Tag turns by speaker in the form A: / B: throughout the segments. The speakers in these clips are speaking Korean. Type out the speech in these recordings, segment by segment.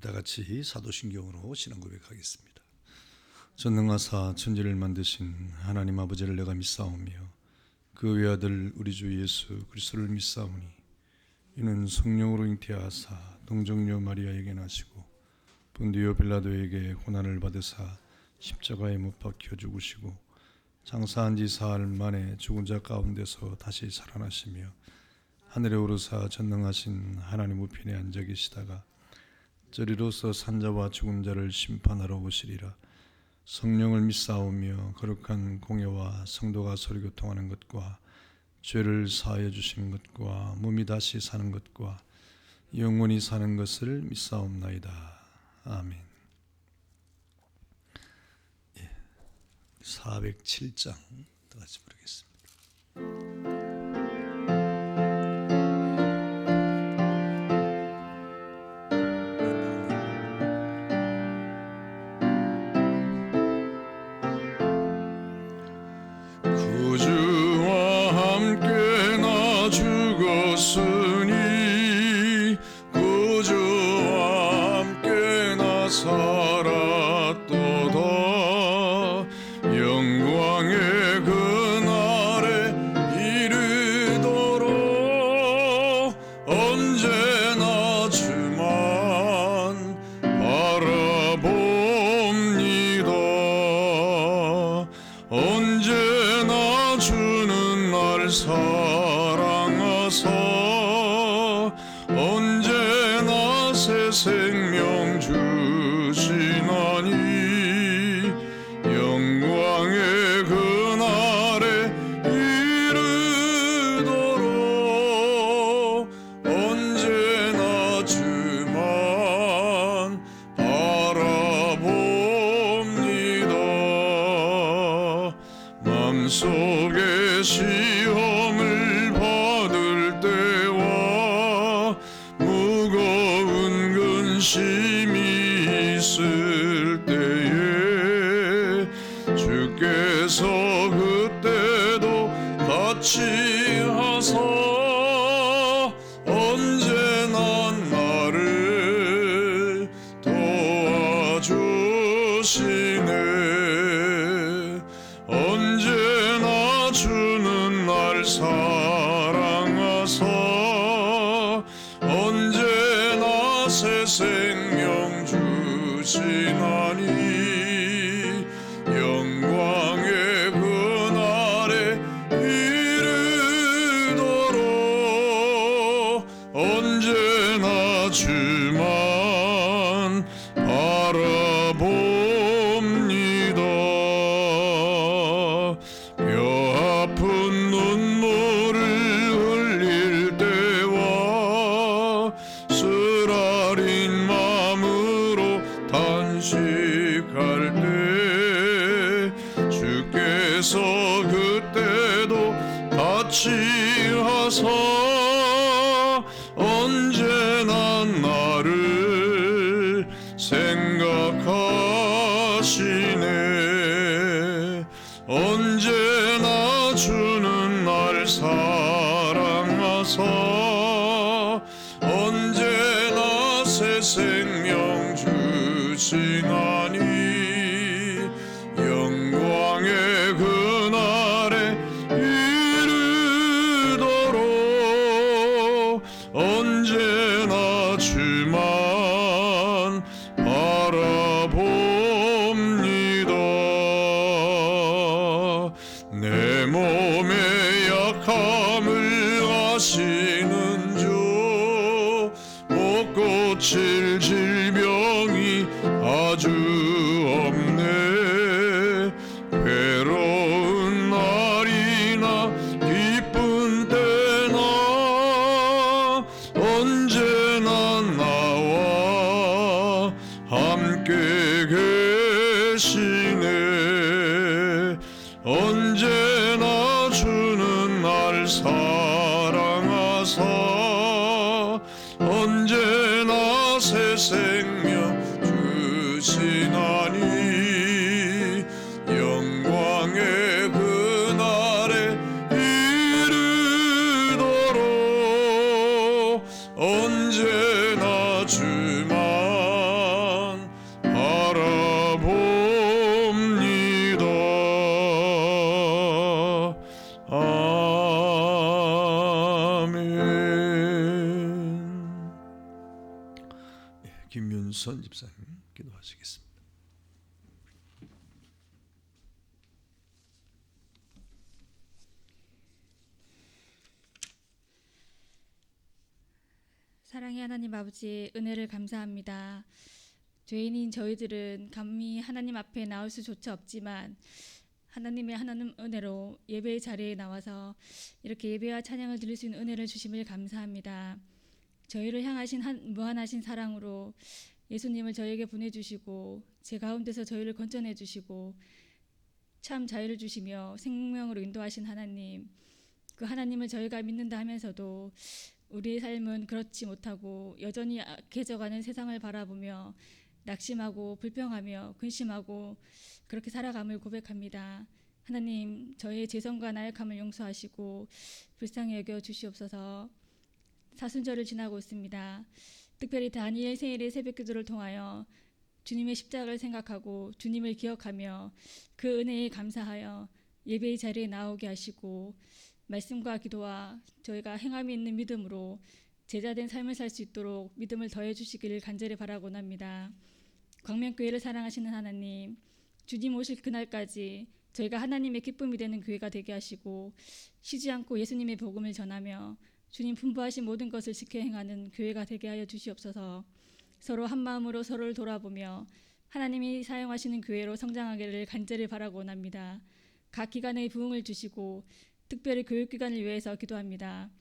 A: 다 같이 사도신경으로 신앙 고백하겠습니다. 전능하사 천지를 만드신 하나님 아버지를 내가 믿사오며 그 외아들 우리 주 예수 그리스도를 믿사오니 이는 성령으로 잉태하사 동정녀 마리아에게 나시고 본디오 빌라도에게 고난을 받으사 십자가에 못 박혀 죽으시고 장사한 지 사흘 만에 죽은 자 가운데서 다시 살아나시며 하늘에 오르사 전능하신 하나님 우편에 앉아 계시다가 저리로서 산자와 죽은 자를 심판하러 오시리라. 성령을 믿사오며 거룩한 공예와 성도가 서로 교통하는 것과 죄를 사하여 주시는 것과 몸이 다시 사는 것과 영원히 사는 것을 믿사옵나이다. 아멘. 407장 다 같이 부르겠습니다.
B: 구주와 함께 나 죽었으니 구주와 함께 나 살았도다. 영광의 그날에 이르도록 언제나 주만 바라봅니다. 언제나 주는 날 사랑하사 언제나 새 생명 주시나니 영광의 그날에 이르도록 언제나 주만 바라봅니다. 마음속에 시험을 받을 때와 무거운 근심이 있을 때에 주께서 그때도 같이 하사 언제나 나를 도와주시네. 언제나 주는 날 사랑하사 언제나 새 생명 주시나니 영광의 그날에 이르도록 언제나 주만 바라봅니다. 뼈 아픈 눈물을 흘릴 때와 쓰라린 마음으로 단식할 때 주께서 그때도 같이 하사 언제나 나를 생각하시네. 언제나 주는 날 사랑하사 언제나 새 생명 주시나니 영광의 그날에 이르도록 언제나 주만 바라봅니다. 내 몸의 약함을 아시는 주 못 고칠 질병이 아주 없네. 괴로운 날이나 기쁜 때나 언제나 나와 함께 계시네. 언제나 주는 날 사랑하사 언제나 새
A: 김윤선 집사님 기도하시겠습니다.
C: 사랑의 하나님 아버지, 은혜를 감사합니다. 죄인인 저희들은 감히 하나님 앞에 나올 수조차 없지만 하나님의 하나님 은혜로 예배의 자리에 나와서 이렇게 예배와 찬양을 드릴 수 있는 은혜를 주심을 감사합니다. 저희를 향하신 무한하신 사랑으로 예수님을 저에게 보내주시고 제 가운데서 저희를 건져내 주시고 참 자유를 주시며 생명으로 인도하신 하나님, 그 하나님을 저희가 믿는다 하면서도 우리의 삶은 그렇지 못하고 여전히 악해져가는 세상을 바라보며 낙심하고 불평하며 근심하고 그렇게 살아감을 고백합니다. 하나님, 저희의 죄성과 나약함을 용서하시고 불쌍히 여겨 주시옵소서. 사순절을 지나고 있습니다. 특별히 다니엘 생일의 새벽기도를 통하여 주님의 십자가를 생각하고 주님을 기억하며 그 은혜에 감사하여 예배의 자리에 나오게 하시고 말씀과 기도와 저희가 행함이 있는 믿음으로 제자된 삶을 살 수 있도록 믿음을 더해 주시기를 간절히 바라곤 합니다. 광명교회를 사랑하시는 하나님, 주님 오실 그날까지 저희가 하나님의 기쁨이 되는 교회가 되게 하시고 쉬지 않고 예수님의 복음을 전하며 주님 분부하신 모든 것을 지켜 행하는 교회가 되게 하여 주시옵소서. 서로 한 마음으로 서로를 돌아보며 하나님이 사용하시는 교회로 성장하기를 간절히 바라곤 합니다. 각 기관의 부흥을 주시고 특별히 교육기관을 위해서 기도합니다.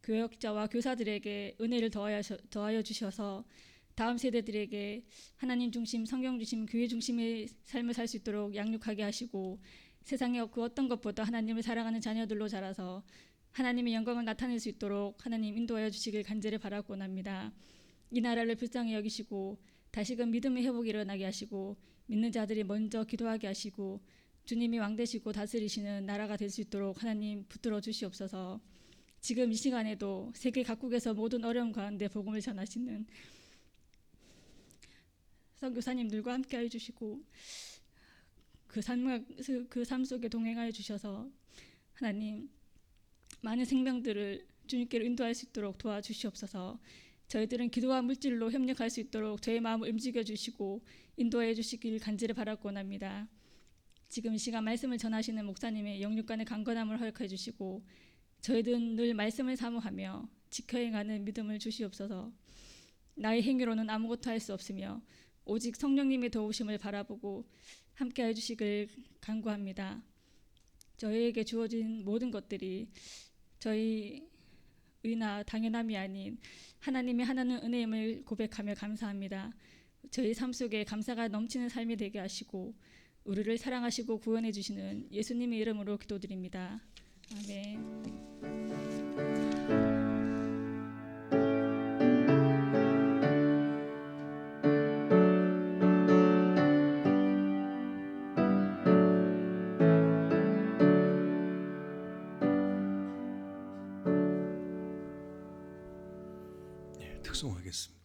C: 교역자와 교사들에게 은혜를 더하여 주셔서 다음 세대들에게 하나님 중심, 성경 중심, 교회 중심의 삶을 살 수 있도록 양육하게 하시고 세상의 그 어떤 것보다 하나님을 사랑하는 자녀들로 자라서 하나님의 영광을 나타낼 수 있도록 하나님 인도하여 주시길 간절히 바라곤 합니다. 이 나라를 불쌍히 여기시고 다시금 믿음의 회복이 일어나게 하시고 믿는 자들이 먼저 기도하게 하시고 주님이 왕 되시고 다스리시는 나라가 될 수 있도록 하나님 붙들어 주시옵소서. 지금 이 시간에도 세계 각국에서 모든 어려움 가운데 복음을 전하시는 선교사님들과 함께하여 주시고 그 삶 속에 동행하여 주셔서 하나님 많은 생명들을 주님께로 인도할 수 있도록 도와주시옵소서. 저희들은 기도와 물질로 협력할 수 있도록 저희 마음을 움직여 주시고 인도해 주시길 간절히 바라곤 합니다. 지금 이 시간 말씀을 전하시는 목사님의 영육간의 강건함을 허락해 주시고 저희들은 늘 말씀을 사모하며 지켜 행하는 믿음을 주시옵소서. 나의 행위로는 아무것도 할 수 없으며 오직 성령님의 도우심을 바라보고 함께해 주시길 간구합니다. 저희에게 주어진 모든 것들이 저희 의나 당연함이 아닌 하나님의 하나는 은혜임을 고백하며 감사합니다. 저희 삶 속에 감사가 넘치는 삶이 되게 하시고 우리를 사랑하시고 구원해 주시는 예수님의 이름으로 기도드립니다. 아멘.
A: 특송하겠습니다.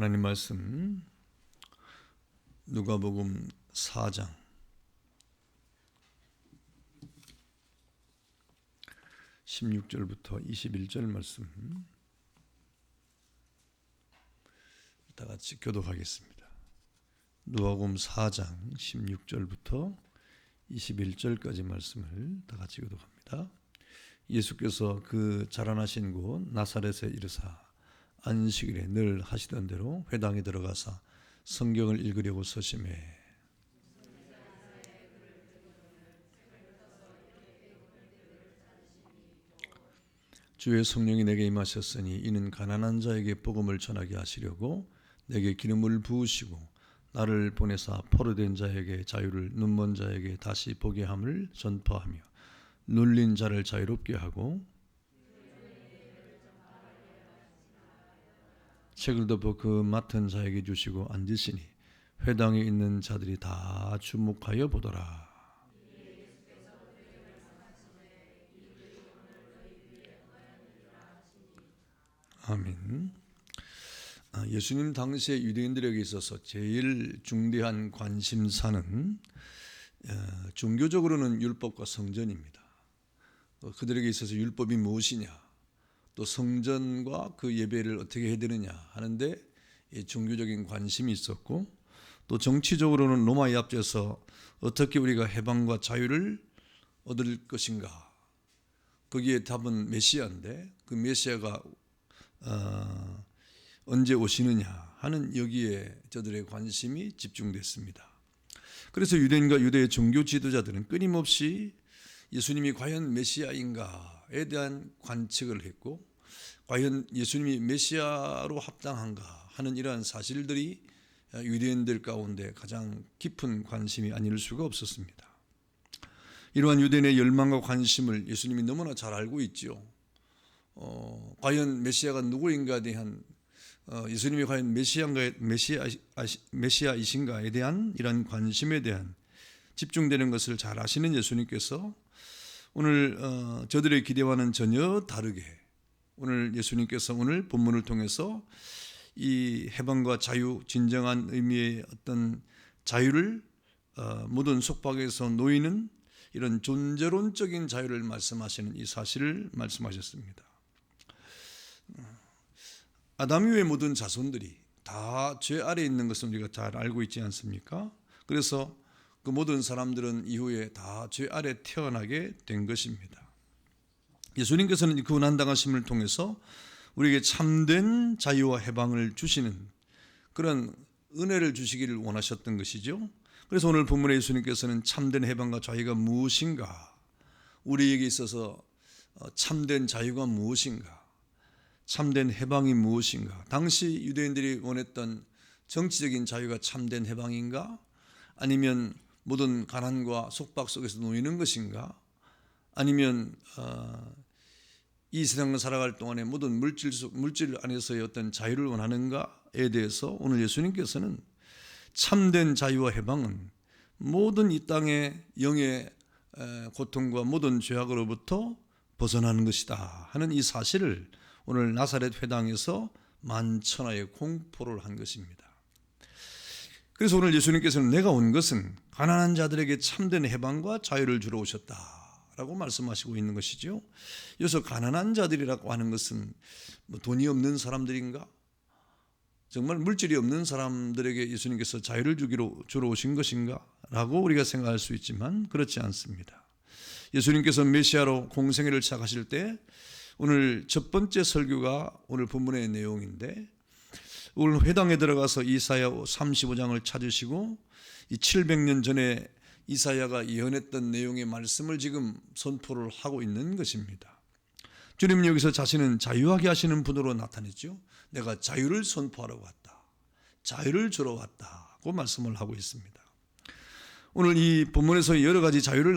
A: 하나님 말씀 누가복음 4장 16절부터 21절 말씀 다 같이 교독하겠습니다. 누가복음 4장 16절부터 21절까지 말씀을 다 같이 교독합니다. 예수께서 그 자라나신 곳 나사렛에 이르사 안식일에 늘 하시던 대로 회당에 들어가사 성경을 읽으려고 서심해 주의 성령이 내게 임하셨으니 이는 가난한 자에게 복음을 전하게 하시려고 내게 기름을 부으시고 나를 보내사 포로된 자에게 자유를 눈먼 자에게 다시 보게 함을 전파하며 눌린 자를 자유롭게 하고 책을 덮어 그 맡은 자에게 주시고 앉으시니 회당에 있는 자들이 다 주목하여 보더라. 아멘. 예수님 당시에 유대인들에게 있어서 제일 중대한 관심사는 종교적으로는 율법과 성전입니다. 그들에게 있어서 율법이 무엇이냐, 또 성전과 그 예배를 어떻게 해야 되느냐 하는데 종교적인 관심이 있었고, 또 정치적으로는 로마에 앞서서 어떻게 우리가 해방과 자유를 얻을 것인가, 거기에 답은 메시아인데 그 메시아가 언제 오시느냐 하는 여기에 저들의 관심이 집중됐습니다. 그래서 유대인과 유대의 종교 지도자들은 끊임없이 예수님이 과연 메시아인가에 대한 관측을 했고, 과연 예수님이 메시아로 합당한가 하는 이러한 사실들이 유대인들 가운데 가장 깊은 관심이 아닐 수가 없었습니다. 이러한 유대인의 열망과 관심을 예수님이 너무나 잘 알고 있죠. 과연 메시아가 누구인가에 대한 예수님이 과연 메시아이신가에 대한 이런 관심에 대한 집중되는 것을 잘 아시는 예수님께서 오늘 저들의 기대와는 전혀 다르게 오늘 예수님께서 오늘 본문을 통해서 이 해방과 자유, 진정한 의미의 어떤 자유를 모든 속박에서 놓이는 이런 존재론적인 자유를 말씀하시는 이 사실을 말씀하셨습니다. 아담 이후의 모든 자손들이 다 죄 아래에 있는 것을 우리가 잘 알고 있지 않습니까? 그래서 그 모든 사람들은 이후에 다 죄 아래 태어나게 된 것입니다. 예수님께서는 그 고난당하심을 통해서 우리에게 참된 자유와 해방을 주시는 그런 은혜를 주시기를 원하셨던 것이죠. 그래서 오늘 본문에 예수님께서는 참된 해방과 자유가 무엇인가, 우리에게 있어서 참된 자유가 무엇인가, 참된 해방이 무엇인가, 당시 유대인들이 원했던 정치적인 자유가 참된 해방인가, 아니면 모든 가난과 속박 속에서 놓이는 것인가, 아니면 이 세상을 살아갈 동안에 모든 물질 안에서의 어떤 자유를 원하는가에 대해서 오늘 예수님께서는 참된 자유와 해방은 모든 이 땅의 영의 고통과 모든 죄악으로부터 벗어나는 것이다 하는 이 사실을 오늘 나사렛 회당에서 만천하에 공포를 한 것입니다. 그래서 오늘 예수님께서는 내가 온 것은 가난한 자들에게 참된 해방과 자유를 주러 오셨다라고 말씀하시고 있는 것이죠. 여기서 가난한 자들이라고 하는 것은 뭐 돈이 없는 사람들인가? 정말 물질이 없는 사람들에게 예수님께서 자유를 주러 오신 것인가? 라고 우리가 생각할 수 있지만 그렇지 않습니다. 예수님께서 메시아로 공생애를 시작하실 때 오늘 첫 번째 설교가 오늘 본문의 내용인데, 오늘 회당에 들어가서 이사야 35장을 찾으시고 이 700년 전에 이사야가 예언했던 내용의 말씀을 지금 선포를 하고 있는 것입니다. 주님은 여기서 자신은 자유하게 하시는 분으로 나타냈죠. 내가 자유를 선포하러 왔다, 자유를 주러 왔다고 말씀을 하고 있습니다. 오늘 이 본문에서 여러 가지 자유가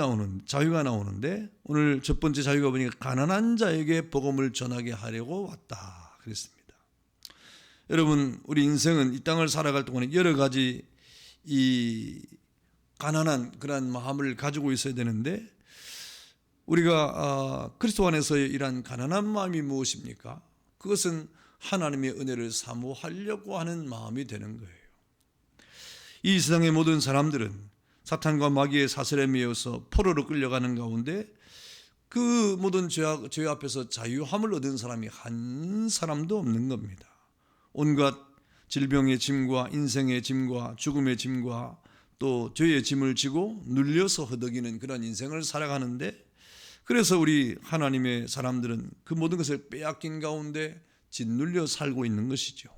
A: 나오는데 오늘 첫 번째 자유가 보니까 가난한 자에게 복음을 전하게 하려고 왔다 그랬습니다. 여러분, 우리 인생은 이 땅을 살아갈 동안에 여러 가지 이 가난한 그런 마음을 가지고 있어야 되는데, 우리가 그리스도 안에서의 이러한 가난한 마음이 무엇입니까? 그것은 하나님의 은혜를 사모하려고 하는 마음이 되는 거예요. 이 세상의 모든 사람들은 사탄과 마귀의 사슬에 매여서 포로로 끌려가는 가운데 그 모든 죄 앞에서 자유함을 얻은 사람이 한 사람도 없는 겁니다. 온갖 질병의 짐과 인생의 짐과 죽음의 짐과 또 죄의 짐을 지고 눌려서 허덕이는 그런 인생을 살아가는데, 그래서 우리 하나님의 사람들은 그 모든 것을 빼앗긴 가운데 짓눌려 살고 있는 것이죠.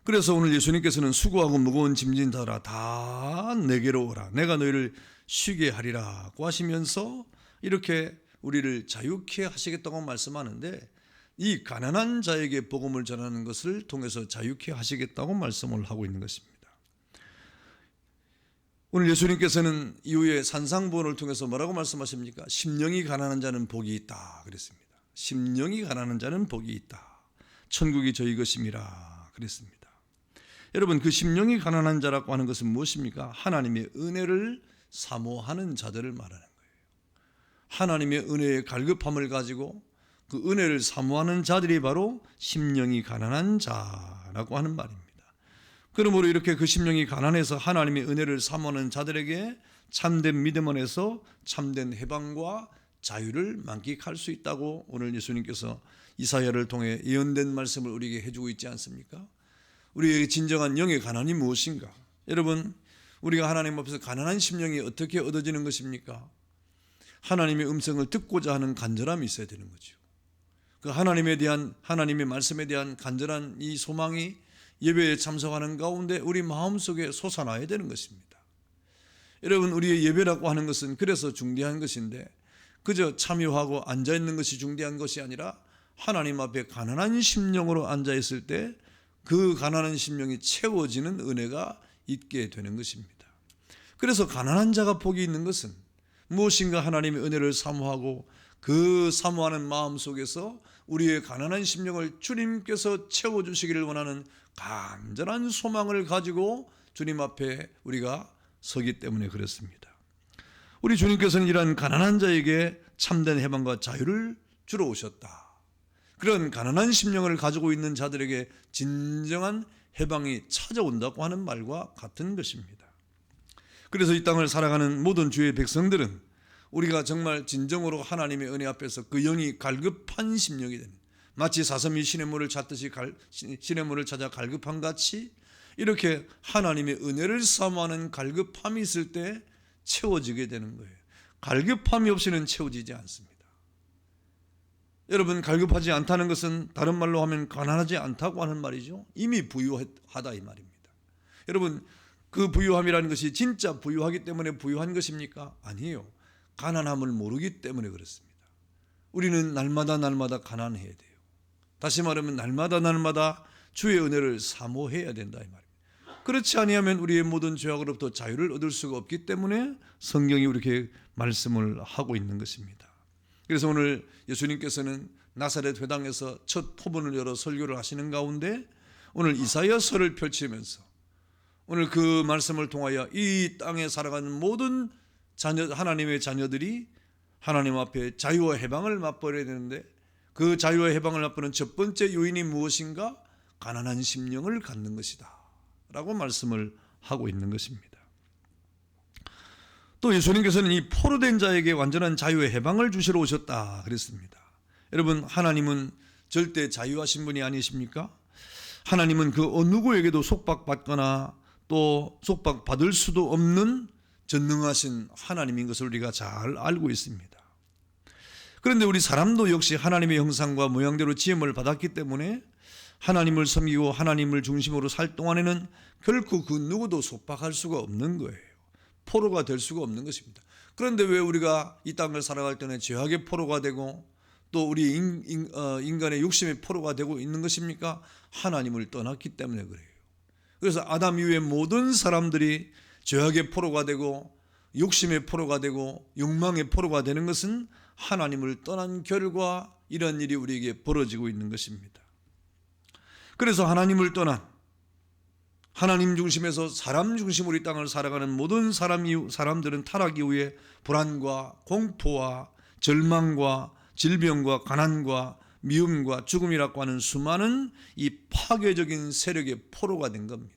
A: 그래서 오늘 예수님께서는 수고하고 무거운 짐진 자라 다 내게로 오라, 내가 너희를 쉬게 하리라고 하시면서 이렇게 우리를 자유케 하시겠다고 말씀하는데, 이 가난한 자에게 복음을 전하는 것을 통해서 자유케 하시겠다고 말씀을 하고 있는 것입니다. 오늘 예수님께서는 이후에 산상보훈을 통해서 뭐라고 말씀하십니까? 심령이 가난한 자는 복이 있다 그랬습니다. 심령이 가난한 자는 복이 있다, 천국이 저희 것임이라 그랬습니다. 여러분, 그 심령이 가난한 자라고 하는 것은 무엇입니까? 하나님의 은혜를 사모하는 자들을 말하는 거예요. 하나님의 은혜의 갈급함을 가지고 그 은혜를 사모하는 자들이 바로 심령이 가난한 자라고 하는 말입니다. 그러므로 이렇게 그 심령이 가난해서 하나님의 은혜를 사모하는 자들에게 참된 믿음 안에서 참된 해방과 자유를 만끽할 수 있다고 오늘 예수님께서 이사야를 통해 예언된 말씀을 우리에게 해주고 있지 않습니까? 우리에게 진정한 영의 가난이 무엇인가? 여러분, 우리가 하나님 앞에서 가난한 심령이 어떻게 얻어지는 것입니까? 하나님의 음성을 듣고자 하는 간절함이 있어야 되는 거죠. 그 하나님의 말씀에 대한 간절한 이 소망이 예배에 참석하는 가운데 우리 마음속에 솟아나야 되는 것입니다. 여러분, 우리의 예배라고 하는 것은 그래서 중대한 것인데, 그저 참여하고 앉아있는 것이 중대한 것이 아니라 하나님 앞에 가난한 심령으로 앉아있을 때 그 가난한 심령이 채워지는 은혜가 있게 되는 것입니다. 그래서 가난한 자가 복이 있는 것은 무엇인가 하나님의 은혜를 사모하고 그 사모하는 마음 속에서 우리의 가난한 심령을 주님께서 채워주시기를 원하는 간절한 소망을 가지고 주님 앞에 우리가 서기 때문에 그렇습니다. 우리 주님께서는 이러한 가난한 자에게 참된 해방과 자유를 주러 오셨다. 그런 가난한 심령을 가지고 있는 자들에게 진정한 해방이 찾아온다고 하는 말과 같은 것입니다. 그래서 이 땅을 살아가는 모든 주의 백성들은 우리가 정말 진정으로 하나님의 은혜 앞에서 그 영이 갈급한 심령이 되는, 마치 사슴이 시냇물을 찾듯이 시냇물을 찾아 갈급한 같이 이렇게 하나님의 은혜를 사모하는 갈급함이 있을 때 채워지게 되는 거예요. 갈급함이 없이는 채워지지 않습니다. 여러분, 갈급하지 않다는 것은 다른 말로 하면 가난하지 않다고 하는 말이죠. 이미 부유하다 이 말입니다. 여러분, 그 부유함이라는 것이 진짜 부유하기 때문에 부유한 것입니까? 아니에요. 가난함을 모르기 때문에 그렇습니다. 우리는 날마다 가난해야 돼요. 다시 말하면 날마다 주의 은혜를 사모해야 된다 이 말입니다. 그렇지 아니하면 우리의 모든 죄악으로부터 자유를 얻을 수가 없기 때문에 성경이 이렇게 말씀을 하고 있는 것입니다. 그래서 오늘 예수님께서는 나사렛 회당에서 첫 토문을 열어 설교를 하시는 가운데 오늘 이사야서를 펼치면서 오늘 그 말씀을 통하여 이 땅에 살아가는 모든 하나님의 자녀들이 하나님 앞에 자유와 해방을 맛보아야 되는데, 그 자유와 해방을 맛보는 첫 번째 요인이 무엇인가? 가난한 심령을 갖는 것이다 라고 말씀을 하고 있는 것입니다. 또 예수님께서는 이 포로된 자에게 완전한 자유의 해방을 주시러 오셨다 그랬습니다. 여러분, 하나님은 절대 자유하신 분이 아니십니까? 하나님은 그 어느 누구에게도 속박받거나 또 속박받을 수도 없는 전능하신 하나님인 것을 우리가 잘 알고 있습니다. 그런데 우리 사람도 역시 하나님의 형상과 모양대로 지음을 받았기 때문에 하나님을 섬기고 하나님을 중심으로 살 동안에는 결코 그 누구도 속박할 수가 없는 거예요. 포로가 될 수가 없는 것입니다. 그런데 왜 우리가 이 땅을 살아갈 때는 죄악의 포로가 되고 또 우리 인간의 욕심의 포로가 되고 있는 것입니까? 하나님을 떠났기 때문에 그래요. 그래서 아담 이후의 모든 사람들이 죄악의 포로가 되고 욕심의 포로가 되고 욕망의 포로가 되는 것은 하나님을 떠난 결과 이런 일이 우리에게 벌어지고 있는 것입니다. 그래서 하나님을 떠난, 하나님 중심에서 사람 중심으로 이 땅을 살아가는 모든 사람들은 타락 이후에 불안과 공포와 절망과 질병과 가난과 미움과 죽음이라고 하는 수많은 이 파괴적인 세력의 포로가 된 겁니다.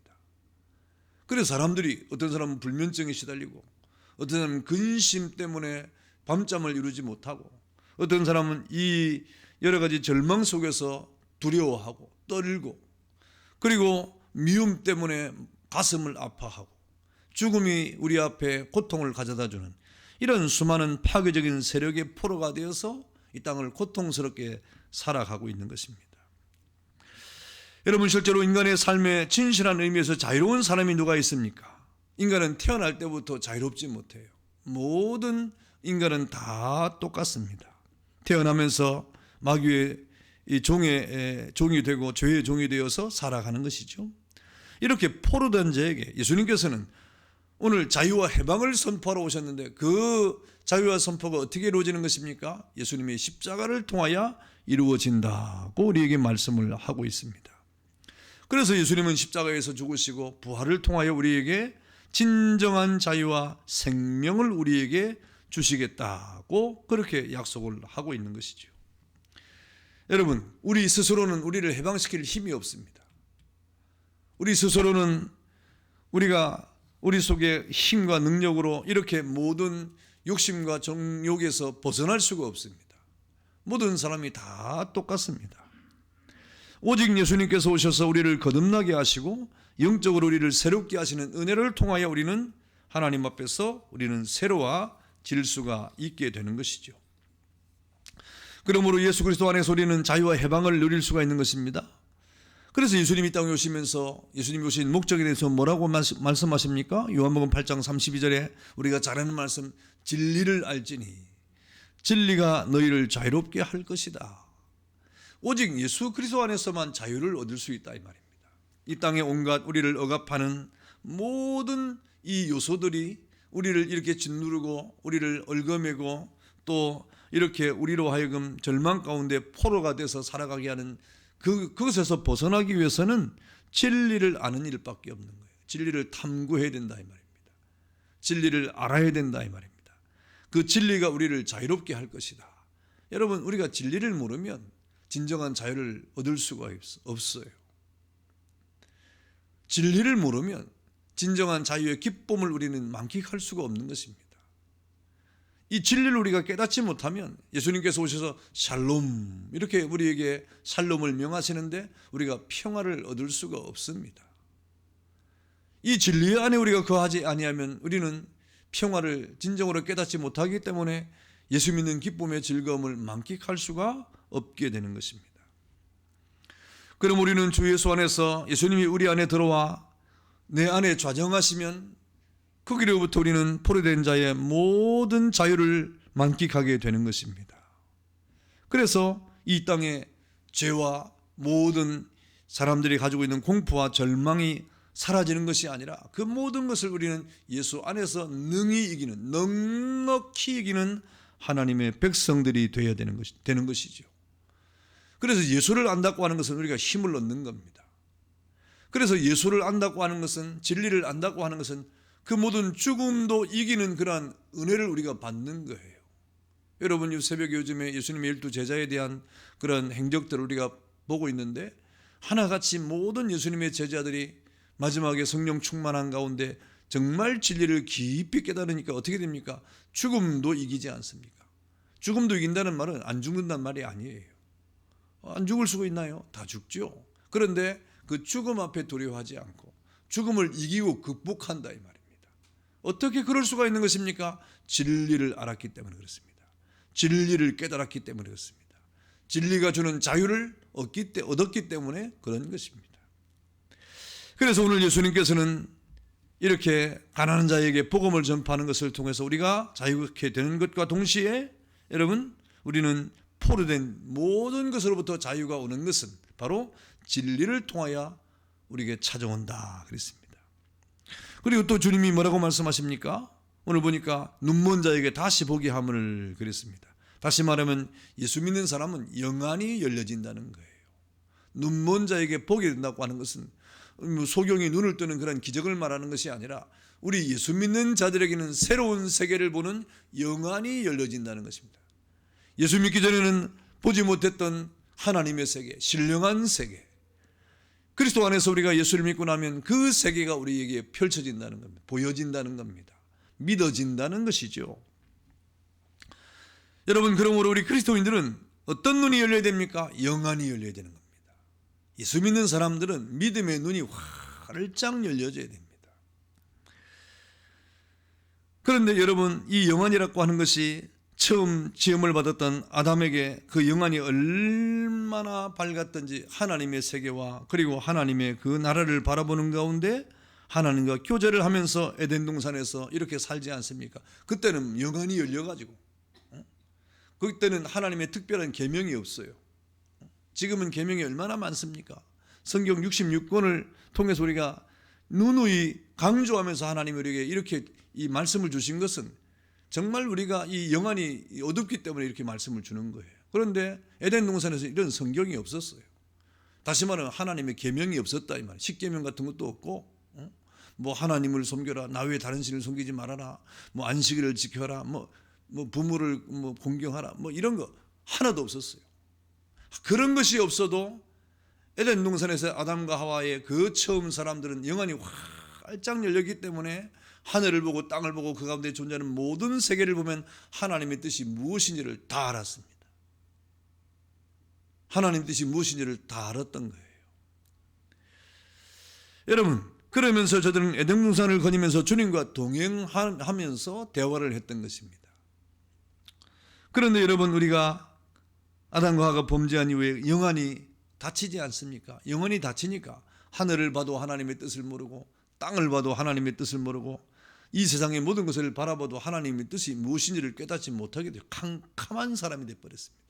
A: 그래서 사람들이, 어떤 사람은 불면증에 시달리고, 어떤 사람은 근심 때문에 밤잠을 이루지 못하고, 어떤 사람은 이 여러 가지 절망 속에서 두려워하고 떨고, 그리고 미움 때문에 가슴을 아파하고, 죽음이 우리 앞에 고통을 가져다주는 이런 수많은 파괴적인 세력의 포로가 되어서 이 땅을 고통스럽게 살아가고 있는 것입니다. 여러분, 실제로 인간의 삶에 진실한 의미에서 자유로운 사람이 누가 있습니까? 인간은 태어날 때부터 자유롭지 못해요. 모든 인간은 다 똑같습니다. 태어나면서 마귀의 종이 되고 죄의 종이 되어서 살아가는 것이죠. 이렇게 포로된 자에게 예수님께서는 오늘 자유와 해방을 선포하러 오셨는데, 그 자유와 선포가 어떻게 이루어지는 것입니까? 예수님의 십자가를 통하여 이루어진다고 우리에게 말씀을 하고 있습니다. 그래서 예수님은 십자가에서 죽으시고 부활을 통하여 우리에게 진정한 자유와 생명을 우리에게 주시겠다고 그렇게 약속을 하고 있는 것이죠. 여러분, 우리 스스로는 우리를 해방시킬 힘이 없습니다. 우리 스스로는 우리 속에 힘과 능력으로 이렇게 모든 욕심과 정욕에서 벗어날 수가 없습니다. 모든 사람이 다 똑같습니다. 오직 예수님께서 오셔서 우리를 거듭나게 하시고 영적으로 우리를 새롭게 하시는 은혜를 통하여 우리는 하나님 앞에서 우리는 새로워질 수가 있게 되는 것이죠. 그러므로 예수 그리스도 안에서 우리는 자유와 해방을 누릴 수가 있는 것입니다. 그래서 예수님이 이 땅에 오시면서 예수님이 오신 목적에 대해서 뭐라고 말씀하십니까? 요한복음 8장 32절에 우리가 잘 아는 말씀, 진리를 알지니 진리가 너희를 자유롭게 할 것이다. 오직 예수 그리스도 안에서만 자유를 얻을 수 있다 이 말입니다. 이 땅에 온갖 우리를 억압하는 모든 이 요소들이 우리를 이렇게 짓누르고 우리를 얽어매고 또 이렇게 우리로 하여금 절망 가운데 포로가 돼서 살아가게 하는 그것에서 벗어나기 위해서는 진리를 아는 일밖에 없는 거예요. 진리를 탐구해야 된다 이 말입니다. 진리를 알아야 된다 이 말입니다. 그 진리가 우리를 자유롭게 할 것이다. 여러분, 우리가 진리를 모르면 진정한 자유를 얻을 수가 없어요. 진리를 모르면 진정한 자유의 기쁨을 우리는 만끽할 수가 없는 것입니다. 이 진리를 우리가 깨닫지 못하면 예수님께서 오셔서 샬롬 이렇게 우리에게 샬롬을 명하시는데 우리가 평화를 얻을 수가 없습니다. 이 진리 안에 우리가 거하지 아니하면 우리는 평화를 진정으로 깨닫지 못하기 때문에 예수 믿는 기쁨의 즐거움을 만끽할 수가 없게 되는 것입니다. 그럼 우리는 주 예수 안에서 예수님이 우리 안에 들어와 내 안에 좌정하시면 거기로부터 우리는 포로된 자의 모든 자유를 만끽하게 되는 것입니다. 그래서 이 땅에 죄와 모든 사람들이 가지고 있는 공포와 절망이 사라지는 것이 아니라 그 모든 것을 우리는 예수 안에서 능히 이기는, 넉넉히 이기는 하나님의 백성들이 되어야 되는 것이죠. 그래서 예수를 안다고 하는 것은 우리가 힘을 얻는 겁니다. 그래서 예수를 안다고 하는 것은, 진리를 안다고 하는 것은 그 모든 죽음도 이기는 그러한 은혜를 우리가 받는 거예요. 여러분, 이 새벽에 요즘에 예수님의 12 제자에 대한 그런 행적들을 우리가 보고 있는데 하나같이 모든 예수님의 제자들이 마지막에 성령 충만한 가운데 정말 진리를 깊이 깨달으니까 어떻게 됩니까? 죽음도 이기지 않습니까? 죽음도 이긴다는 말은 안 죽는다는 말이 아니에요. 안 죽을 수가 있나요? 다 죽죠. 그런데 그 죽음 앞에 두려워하지 않고 죽음을 이기고 극복한다 이 말입니다. 어떻게 그럴 수가 있는 것입니까? 진리를 알았기 때문에 그렇습니다. 진리를 깨달았기 때문에 그렇습니다. 진리가 주는 자유를 얻었기 때문에 그런 것입니다. 그래서 오늘 예수님께서는 이렇게 가난한 자에게 복음을 전파하는 것을 통해서 우리가 자유롭게 되는 것과 동시에 여러분, 우리는 포로된 모든 것으로부터 자유가 오는 것은 바로 진리를 통하여 우리에게 찾아온다 그랬습니다. 그리고 또 주님이 뭐라고 말씀하십니까? 오늘 보니까 눈먼 자에게 다시 보게 함을 그랬습니다. 다시 말하면 예수 믿는 사람은 영안이 열려진다는 거예요. 눈먼 자에게 보게 된다고 하는 것은 소경이 눈을 뜨는 그런 기적을 말하는 것이 아니라 우리 예수 믿는 자들에게는 새로운 세계를 보는 영안이 열려진다는 것입니다. 예수 믿기 전에는 보지 못했던 하나님의 세계, 신령한 세계, 그리스도 안에서 우리가 예수를 믿고 나면 그 세계가 우리에게 펼쳐진다는 겁니다. 보여진다는 겁니다. 믿어진다는 것이죠. 여러분, 그러므로 우리 그리스도인들은 어떤 눈이 열려야 됩니까? 영안이 열려야 되는 겁니다. 예수 믿는 사람들은 믿음의 눈이 활짝 열려져야 됩니다. 그런데 여러분, 이 영안이라고 하는 것이 처음 지음을 받았던 아담에게 그 영안이 얼마나 밝았던지, 하나님의 세계와 그리고 하나님의 그 나라를 바라보는 가운데 하나님과 교제를 하면서 에덴 동산에서 이렇게 살지 않습니까? 그때는 영안이 열려가지고, 그때는 하나님의 특별한 계명이 없어요. 지금은 계명이 얼마나 많습니까? 성경 66권을 통해서 우리가 누누이 강조하면서 하나님이 우리에게 이렇게 이 말씀을 주신 것은 정말 우리가 이 영안이 어둡기 때문에 이렇게 말씀을 주는 거예요. 그런데 에덴 동산에서 이런 성경이 없었어요. 다시 말하면 하나님의 계명이 없었다 이 말이에요. 십계명 같은 것도 없고, 뭐 하나님을 섬겨라, 나 외에 다른 신을 섬기지 말아라, 뭐 안식일을 지켜라, 뭐 부모를 뭐 공경하라, 뭐 이런 거 하나도 없었어요. 그런 것이 없어도 에덴 동산에서 아담과 하와의 그 처음 사람들은 영안이 활짝 열렸기 때문에 하늘을 보고 땅을 보고 그 가운데 존재하는 모든 세계를 보면 하나님의 뜻이 무엇인지를 다 알았습니다. 하나님의 뜻이 무엇인지를 다 알았던 거예요. 여러분, 그러면서 저들은 에덴 동산을 거니면서 주님과 동행하면서 대화를 했던 것입니다. 그런데 여러분, 우리가 아담과 하와가 범죄한 이후에 영안이 닫히지 않습니까? 영안이 닫히니까 하늘을 봐도 하나님의 뜻을 모르고, 땅을 봐도 하나님의 뜻을 모르고, 이 세상의 모든 것을 바라봐도 하나님의 뜻이 무엇인지를 깨닫지 못하게 돼요. 캄캄한 사람이 되어버렸습니다.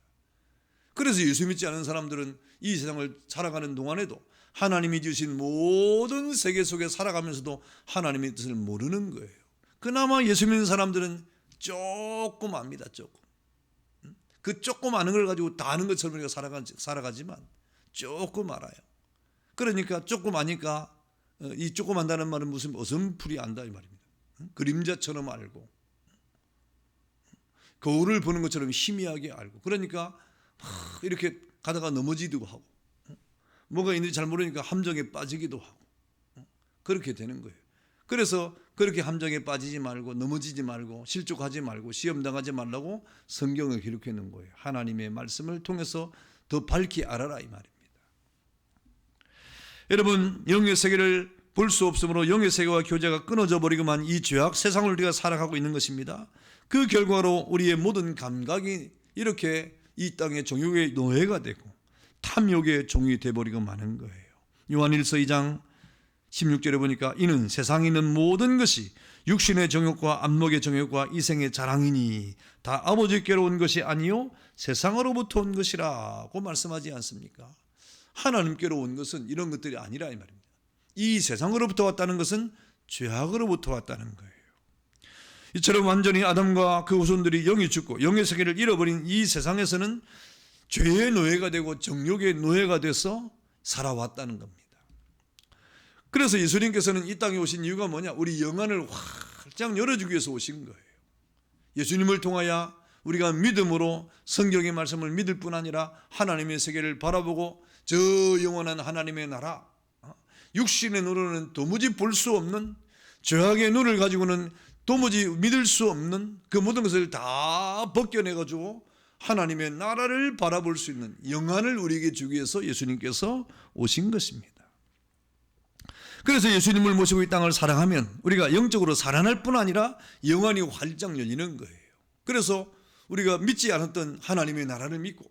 A: 그래서 예수 믿지 않은 사람들은 이 세상을 살아가는 동안에도 하나님이 주신 모든 세계 속에 살아가면서도 하나님의 뜻을 모르는 거예요. 그나마 예수 믿는 사람들은 조금 압니다. 조금. 그 조금 아는 걸 가지고 다 아는 것처럼 우리가 살아가지만 조금 알아요. 그러니까 조금 아니까, 이 조금 안다는 말은 무슨 어선풀이 안다 이 말입니다. 그림자처럼 알고, 거울을 보는 것처럼 희미하게 알고, 그러니까 이렇게 가다가 넘어지기도 하고, 뭐가 있는지 잘 모르니까 함정에 빠지기도 하고, 그렇게 되는 거예요. 그래서 그렇게 함정에 빠지지 말고, 넘어지지 말고, 실족하지 말고, 시험당하지 말라고 성경을 기록해 놓은 거예요. 하나님의 말씀을 통해서 더 밝히 알아라 이 말입니다. 여러분, 영의 세계를 볼 수 없으므로 영의 세계와 교제가 끊어져 버리고만 이 죄악 세상을 우리가 살아가고 있는 것입니다. 그 결과로 우리의 모든 감각이 이렇게 이 땅의 정욕의 노예가 되고 탐욕의 종이 되어버리고 마는 거예요. 요한일서 2장 16절에 보니까 이는 세상에 있는 모든 것이 육신의 정욕과 안목의 정욕과 이생의 자랑이니 다 아버지께로 온 것이 아니요 세상으로부터 온 것이라고 말씀하지 않습니까? 하나님께로 온 것은 이런 것들이 아니라 이 말입니다. 이 세상으로부터 왔다는 것은 죄악으로부터 왔다는 거예요. 이처럼 완전히 아담과 그 후손들이 영이 죽고 영의 세계를 잃어버린 이 세상에서는 죄의 노예가 되고 정욕의 노예가 돼서 살아왔다는 겁니다. 그래서 예수님께서는 이 땅에 오신 이유가 뭐냐? 우리 영안을 활짝 열어주기 위해서 오신 거예요. 예수님을 통하여 우리가 믿음으로 성경의 말씀을 믿을 뿐 아니라 하나님의 세계를 바라보고 저 영원한 하나님의 나라, 육신의 눈으로는 도무지 볼 수 없는, 죄악의 눈을 가지고는 도무지 믿을 수 없는 그 모든 것을 다 벗겨내가지고 하나님의 나라를 바라볼 수 있는 영안을 우리에게 주기 위해서 예수님께서 오신 것입니다. 그래서 예수님을 모시고 이 땅을 사랑하면 우리가 영적으로 살아날 뿐 아니라 영안이 활짝 열리는 거예요. 그래서 우리가 믿지 않았던 하나님의 나라를 믿고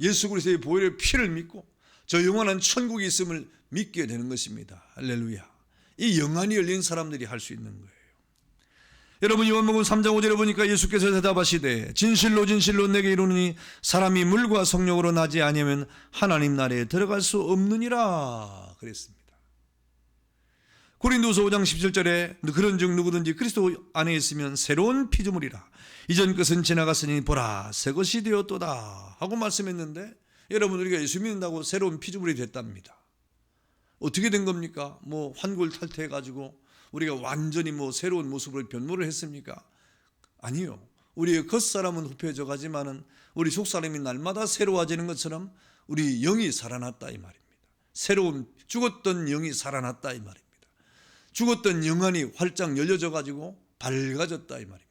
A: 예수 그리스도의 보혈의 피를 믿고 저 영원한 천국이 있음을 믿게 되는 것입니다. 할렐루야. 이 영안이 열린 사람들이 할 수 있는 거예요. 여러분, 요한복음 3장 5절에 보니까 예수께서 대답하시되 진실로 진실로 내게 이르노니 사람이 물과 성령으로 나지 아니하면 하나님 나라에 들어갈 수 없느니라 그랬습니다. 고린도서 5장 17절에 그런즉 누구든지 그리스도 안에 있으면 새로운 피조물이라 이전 것은 지나갔으니 보라 새 것이 되었도다 하고 말씀했는데, 여러분, 우리가 예수 믿는다고 새로운 피조물이 됐답니다. 어떻게 된 겁니까? 뭐 환골 탈퇴해가지고 우리가 완전히 뭐 새로운 모습으로 변모를 했습니까? 아니요. 우리의 겉사람은 후패져 가지만은 우리 속사람이 날마다 새로워지는 것처럼 우리 영이 살아났다 이 말입니다. 새로운 죽었던 영이 살아났다 이 말입니다. 죽었던 영안이 활짝 열려져 가지고 밝아졌다 이 말입니다.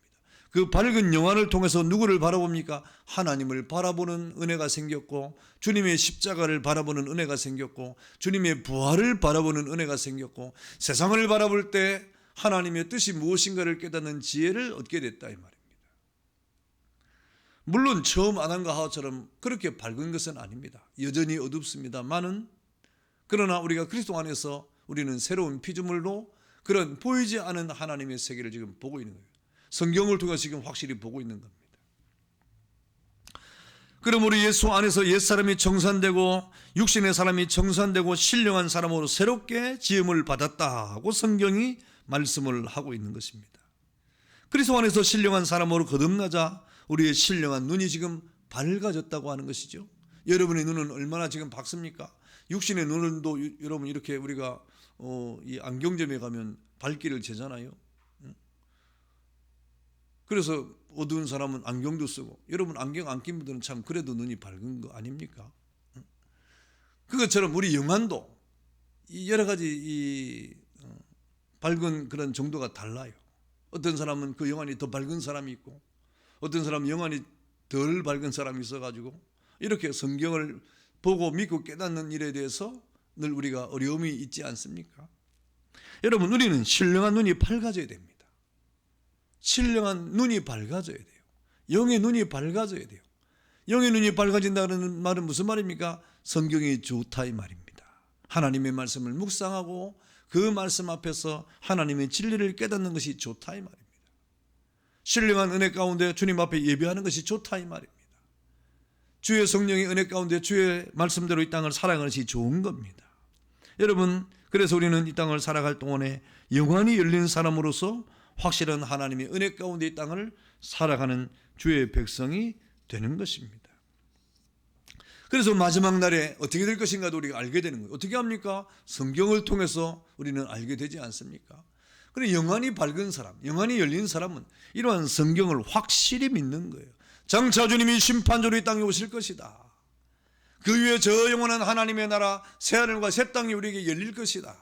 A: 그 밝은 영안을 통해서 누구를 바라봅니까? 하나님을 바라보는 은혜가 생겼고, 주님의 십자가를 바라보는 은혜가 생겼고, 주님의 부활을 바라보는 은혜가 생겼고, 세상을 바라볼 때 하나님의 뜻이 무엇인가를 깨닫는 지혜를 얻게 됐다 이 말입니다. 물론 처음 아담과 하와처럼 그렇게 밝은 것은 아닙니다. 여전히 어둡습니다만은, 그러나 우리가 그리스도 안에서 우리는 새로운 피조물로 그런 보이지 않은 하나님의 세계를 지금 보고 있는 거예요. 성경을 통해서 지금 확실히 보고 있는 겁니다. 그럼 우리 예수 안에서 옛사람이 정산되고 육신의 사람이 정산되고 신령한 사람으로 새롭게 지음을 받았다고 성경이 말씀을 하고 있는 것입니다. 그리스도 안에서 신령한 사람으로 거듭나자 우리의 신령한 눈이 지금 밝아졌다고 하는 것이죠. 여러분의 눈은 얼마나 지금 밝습니까? 육신의 눈도 여러분 이렇게 우리가 이 안경점에 가면 밝기를 재잖아요. 그래서 어두운 사람은 안경도 쓰고, 여러분 안경 안 낀 분들은 참 그래도 눈이 밝은 거 아닙니까? 그것처럼 우리 영안도 여러 가지 밝은 그런 정도가 달라요. 어떤 사람은 그 영안이 더 밝은 사람이 있고, 어떤 사람은 영안이 덜 밝은 사람이 있어가지고 이렇게 성경을 보고 믿고 깨닫는 일에 대해서 늘 우리가 어려움이 있지 않습니까? 여러분, 우리는 신령한 눈이 밝아져야 됩니다. 신령한 눈이 밝아져야 돼요. 영의 눈이 밝아져야 돼요. 영의 눈이 밝아진다는 말은 무슨 말입니까? 성경이 좋다 이 말입니다. 하나님의 말씀을 묵상하고 그 말씀 앞에서 하나님의 진리를 깨닫는 것이 좋다 이 말입니다. 신령한 은혜 가운데 주님 앞에 예배하는 것이 좋다 이 말입니다. 주의 성령의 은혜 가운데 주의 말씀대로 이 땅을 살아가는 것이 좋은 겁니다. 여러분, 그래서 우리는 이 땅을 살아갈 동안에 영안이 열린 사람으로서 확실한 하나님의 은혜 가운데 이 땅을 살아가는 주의 백성이 되는 것입니다. 그래서 마지막 날에 어떻게 될 것인가도 우리가 알게 되는 거예요. 어떻게 합니까? 성경을 통해서 우리는 알게 되지 않습니까? 그래, 영안이 밝은 사람, 영안이 열린 사람은 이러한 성경을 확실히 믿는 거예요. 장차 주님이 심판조로 이 땅에 오실 것이다. 그 위에 저 영원한 하나님의 나라 새하늘과 새 땅이 우리에게 열릴 것이다.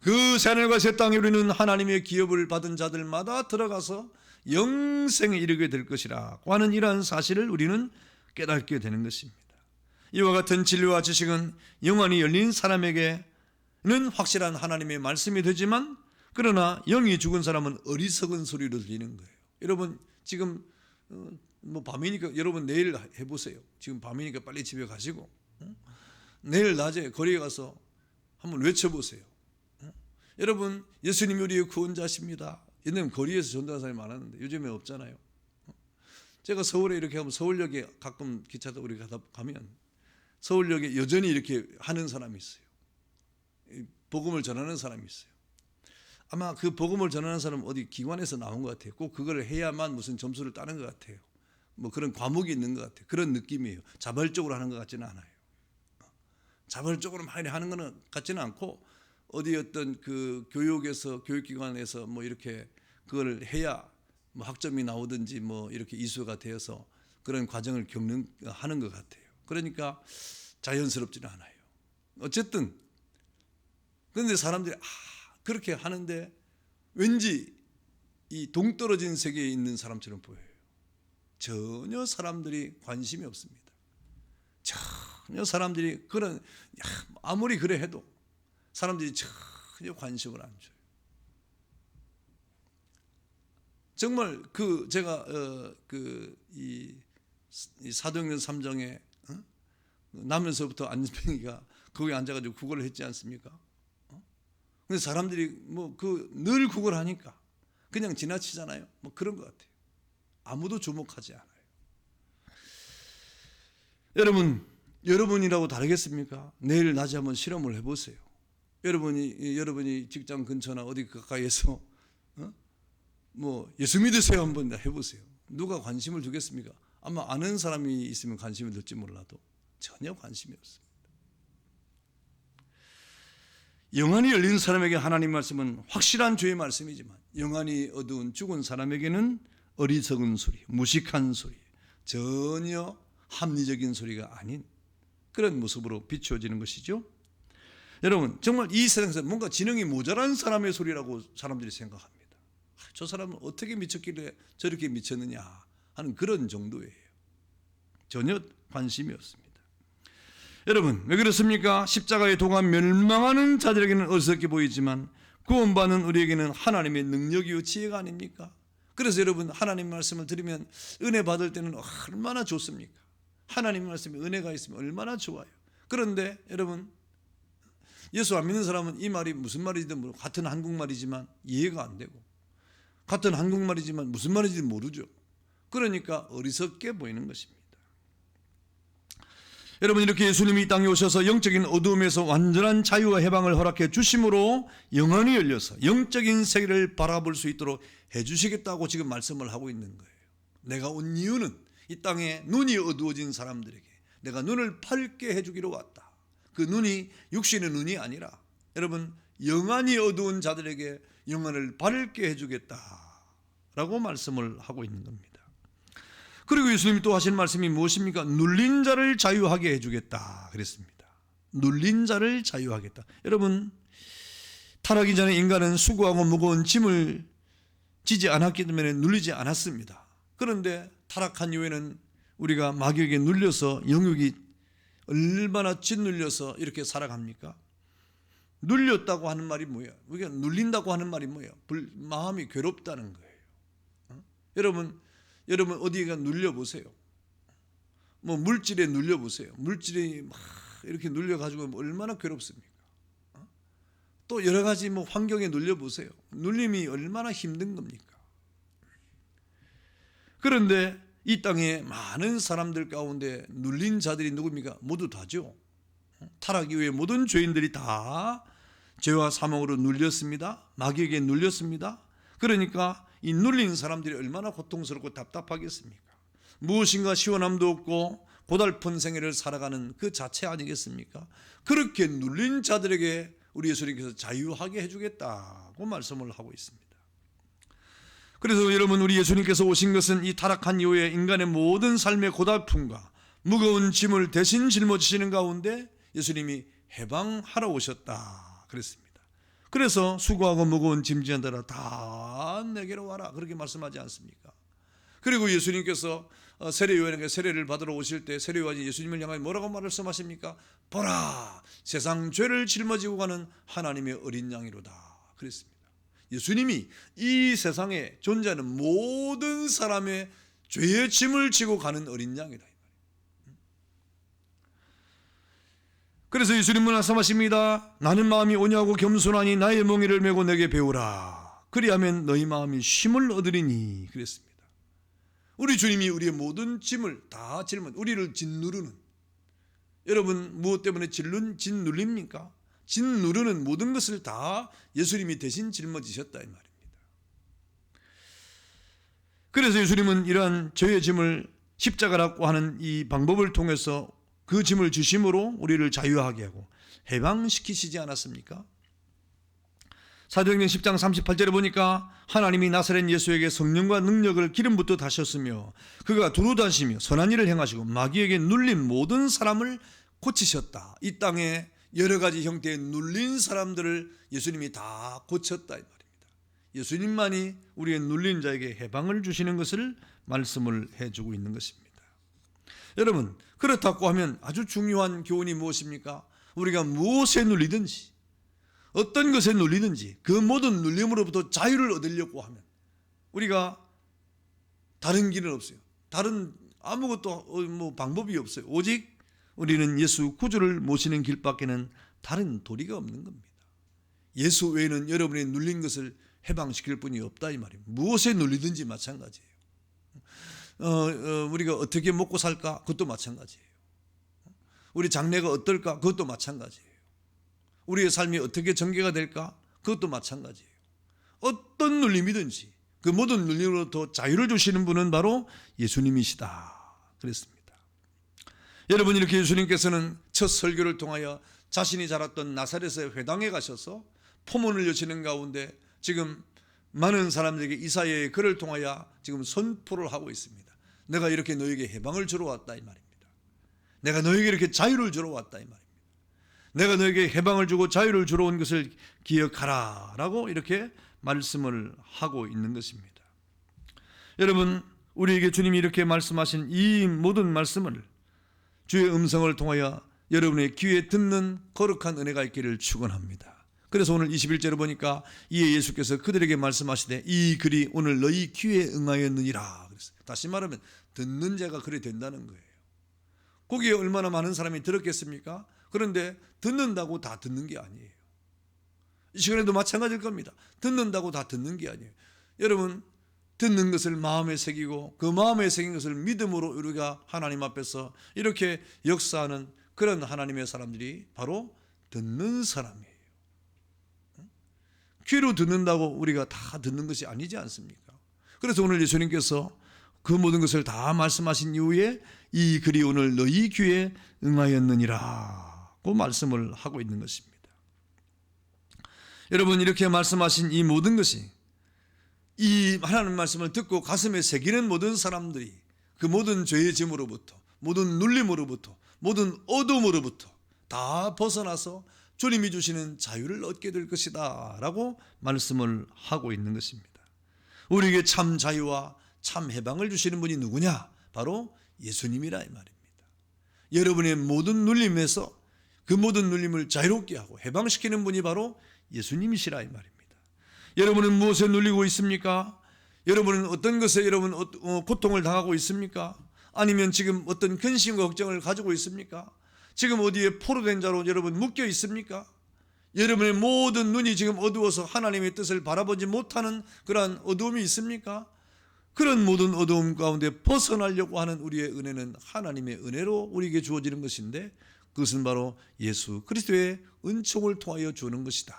A: 그 새하늘과 새 땅에 우리는 하나님의 기업을 받은 자들마다 들어가서 영생에 이르게 될 것이라고 하는 이러한 사실을 우리는 깨닫게 되는 것입니다. 이와 같은 진리와 지식은 영안이 열린 사람에게는 확실한 하나님의 말씀이 되지만, 그러나 영이 죽은 사람은 어리석은 소리로 들리는 거예요. 여러분, 지금 밤이니까 여러분 내일 해보세요. 지금 밤이니까 빨리 집에 가시고 내일 낮에 거리에 가서 한번 외쳐보세요. 여러분, 예수님이 우리의 구원자십니다. 옛날에 거리에서 전도하는 사람이 많았는데 요즘에 없잖아요. 제가 서울에 이렇게 하면 서울역에 가끔 기차 타고 우리 가면 서울역에 여전히 이렇게 하는 사람이 있어요. 복음을 전하는 사람이 있어요. 아마 그 복음을 전하는 사람은 어디 기관에서 나온 것 같아요. 꼭 그걸 해야만 무슨 점수를 따는 것 같아요. 뭐 그런 과목이 있는 것 같아요. 그런 느낌이에요. 자발적으로 하는 것 같지는 않아요. 자발적으로 많이 하는 것 같지는 않고, 어디 어떤 그 교육기관에서 뭐 이렇게 그걸 해야 뭐 학점이 나오든지 뭐 이렇게 이수가 되어서 그런 과정을 하는 것 같아요. 그러니까 자연스럽지는 않아요. 어쨌든 그런데 사람들이 그렇게 하는데 왠지 이 동떨어진 세계에 있는 사람처럼 보여요. 전혀 사람들이 관심이 없습니다. 전혀 사람들이 아무리 그래 해도 사람들이 전혀 관심을 안 줘요. 정말 제가 이 사도행전 3장에 나면서부터 안진병이가 거기 앉아가지고 구걸을 했지 않습니까? 근데 사람들이 늘 구걸을 하니까 그냥 지나치잖아요. 뭐 그런 것 같아요. 아무도 주목하지 않아요. 여러분이라고 다르겠습니까? 내일 낮에 한번 실험을 해보세요. 여러분이 직장 근처나 어디 가까이에서 예수 믿으세요 한번 해보세요. 누가 관심을 두겠습니까? 아마 아는 사람이 있으면 관심을 둘지 몰라도 전혀 관심이 없습니다. 영안이 열린 사람에게 하나님 말씀은 확실한 주의 말씀이지만, 영안이 어두운 죽은 사람에게는 어리석은 소리, 무식한 소리, 전혀 합리적인 소리가 아닌 그런 모습으로 비추어지는 것이죠. 여러분, 정말 이 세상에서 뭔가 지능이 모자란 사람의 소리라고 사람들이 생각합니다. 저 사람은 어떻게 미쳤길래 저렇게 미쳤느냐 하는 그런 정도예요. 전혀 관심이 없습니다. 여러분, 왜 그렇습니까? 십자가의 도가 멸망하는 자들에게는 어리석게 보이지만 구원받는 우리에게는 하나님의 능력이요 지혜가 아닙니까? 그래서 여러분, 하나님 말씀을 들으면 은혜 받을 때는 얼마나 좋습니까? 하나님 말씀에 은혜가 있으면 얼마나 좋아요. 그런데 여러분, 예수 안 믿는 사람은 이 말이 무슨 말인지도 모르고, 같은 한국말이지만 이해가 안 되고, 같은 한국말이지만 무슨 말인지 모르죠. 그러니까 어리석게 보이는 것입니다. 여러분, 이렇게 예수님이 이 땅에 오셔서 영적인 어두움에서 완전한 자유와 해방을 허락해 주심으로 영안이 열려서 영적인 세계를 바라볼 수 있도록 해주시겠다고 지금 말씀을 하고 있는 거예요. 내가 온 이유는 이 땅에 눈이 어두워진 사람들에게 내가 눈을 밝게 해주기로 왔다. 그 눈이 육신의 눈이 아니라 여러분, 영안이 어두운 자들에게 영안을 밝게 해주겠다라고 말씀을 하고 있는 겁니다. 그리고 예수님이 또 하신 말씀이 무엇입니까? 눌린 자를 자유하게 해주겠다 그랬습니다. 눌린 자를 자유하겠다. 여러분, 타락이 전에 인간은 수고하고 무거운 짐을 지지 않았기 때문에 눌리지 않았습니다. 그런데 타락한 이후에는 우리가 마귀에게 눌려서 영역이 얼마나 짓눌려서 이렇게 살아갑니까? 눌렸다고 하는 말이 뭐예요? 우리가 눌린다고 하는 말이 뭐예요? 마음이 괴롭다는 거예요. 여러분 어디가 눌려보세요. 뭐 물질에 눌려보세요. 물질이 막 이렇게 눌려가지고 얼마나 괴롭습니까? 또 여러 가지 뭐 환경에 눌려보세요. 눌림이 얼마나 힘든 겁니까? 그런데 이 땅에 많은 사람들 가운데 눌린 자들이 누굽니까? 모두 다죠. 타락 이후에 모든 죄인들이 다 죄와 사망으로 눌렸습니다. 마귀에게 눌렸습니다. 그러니까 이 눌린 사람들이 얼마나 고통스럽고 답답하겠습니까? 무엇인가 시원함도 없고 고달픈 생애를 살아가는 그 자체 아니겠습니까? 그렇게 눌린 자들에게 우리 예수님께서 자유하게 해주겠다고 말씀을 하고 있습니다. 그래서 여러분, 우리 예수님께서 오신 것은 이 타락한 이후에 인간의 모든 삶의 고달픔과 무거운 짐을 대신 짊어지시는 가운데 예수님이 해방하러 오셨다 그랬습니다. 그래서 수고하고 무거운 짐진 자들아 다 내게로 와라 그렇게 말씀하지 않습니까? 그리고 예수님께서 세례요한에게 세례를 받으러 오실 때 세례요한이 예수님을 향하여 뭐라고 말씀하십니까? 보라, 세상 죄를 짊어지고 가는 하나님의 어린 양이로다 그랬습니다. 예수님이 이 세상에 존재하는 모든 사람의 죄의 짐을 지고 가는 어린 양이다. 그래서 예수님은 말씀하십니다. 나는 마음이 온유하고 겸손하니 나의 멍에를 메고 내게 배우라. 그리하면 너희 마음이 쉼을 얻으리니 그랬습니다. 우리 주님이 우리의 모든 짐을 다 우리를 짓누르는, 여러분 무엇 때문에 짓눌립니까? 짓누르는 모든 것을 다 예수님이 대신 짊어지셨다 이 말입니다. 그래서 예수님은 이러한 죄의 짐을 십자가라고 하는 이 방법을 통해서 그 짐을 주심으로 우리를 자유하게 하고 해방시키시지 않았습니까? 사도행전 10장 38절에 보니까 하나님이 나사렛 예수에게 성령과 능력을 기름 붓듯 하셨으며 그가 두루 다니시며 선한 일을 행하시고 마귀에게 눌린 모든 사람을 고치셨다. 이 땅에 여러 가지 형태의 눌린 사람들을 예수님이 다 고쳤다 이 말입니다. 예수님만이 우리의 눌린 자에게 해방을 주시는 것을 말씀을 해주고 있는 것입니다. 여러분, 그렇다고 하면 아주 중요한 교훈이 무엇입니까? 우리가 무엇에 눌리든지 어떤 것에 눌리든지 그 모든 눌림으로부터 자유를 얻으려고 하면 우리가 다른 길은 없어요. 다른 아무것도 방법이 없어요. 오직 우리는 예수 구주를 모시는 길밖에는 다른 도리가 없는 겁니다. 예수 외에는 여러분의 눌린 것을 해방시킬 분이 없다 이 말입니다. 무엇에 눌리든지 마찬가지예요. 우리가 어떻게 먹고 살까? 그것도 마찬가지예요. 우리 장래가 어떨까? 그것도 마찬가지예요. 우리의 삶이 어떻게 전개가 될까? 그것도 마찬가지예요. 어떤 눌림이든지 그 모든 눌림으로부터 자유를 주시는 분은 바로 예수님이시다 그랬습니다. 여러분, 이렇게 예수님께서는 첫 설교를 통하여 자신이 자랐던 나사렛의 회당에 가셔서 포문을 여시는 가운데 지금 많은 사람들에게 이사야의 글을 통하여 지금 선포를 하고 있습니다. 내가 이렇게 너에게 해방을 주러 왔다 이 말입니다. 내가 너에게 이렇게 자유를 주러 왔다 이 말입니다. 내가 너에게 해방을 주고 자유를 주러 온 것을 기억하라 라고 이렇게 말씀을 하고 있는 것입니다. 여러분, 우리에게 주님이 이렇게 말씀하신 이 모든 말씀을 주의 음성을 통하여 여러분의 귀에 듣는 거룩한 은혜가 있기를 축원합니다. 그래서 오늘 21절을 보니까 이에 예수께서 그들에게 말씀하시되 이 글이 오늘 너희 귀에 응하였느니라. 다시 말하면 듣는 자가 그래 된다는 거예요. 거기에 얼마나 많은 사람이 들었겠습니까? 그런데 듣는다고 다 듣는 게 아니에요. 이 시간에도 마찬가지일 겁니다. 듣는다고 다 듣는 게 아니에요. 여러분, 듣는 것을 마음에 새기고 그 마음에 새긴 것을 믿음으로 우리가 하나님 앞에서 이렇게 역사하는 그런 하나님의 사람들이 바로 듣는 사람이에요. 귀로 듣는다고 우리가 다 듣는 것이 아니지 않습니까? 그래서 오늘 예수님께서 그 모든 것을 다 말씀하신 이후에 이 글이 오늘 너희 귀에 응하였느니라고 말씀을 하고 있는 것입니다. 여러분, 이렇게 말씀하신 이 모든 것이 이 하나님 말씀을 듣고 가슴에 새기는 모든 사람들이 그 모든 죄의 짐으로부터, 모든 눌림으로부터, 모든 어둠으로부터 다 벗어나서 주님이 주시는 자유를 얻게 될 것이다 라고 말씀을 하고 있는 것입니다. 우리에게 참 자유와 참 해방을 주시는 분이 누구냐? 바로 예수님이라 이 말입니다. 여러분의 모든 눌림에서 그 모든 눌림을 자유롭게 하고 해방시키는 분이 바로 예수님이시라 이 말입니다. 여러분은 무엇에 눌리고 있습니까? 여러분은 어떤 것에 여러분 고통을 당하고 있습니까? 아니면 지금 어떤 근심과 걱정을 가지고 있습니까? 지금 어디에 포로된 자로 여러분 묶여 있습니까? 여러분의 모든 눈이 지금 어두워서 하나님의 뜻을 바라보지 못하는 그러한 어두움이 있습니까? 그런 모든 어두움 가운데 벗어나려고 하는 우리의 은혜는 하나님의 은혜로 우리에게 주어지는 것인데 그것은 바로 예수 그리스도의 은총을 통하여 주는 것이다.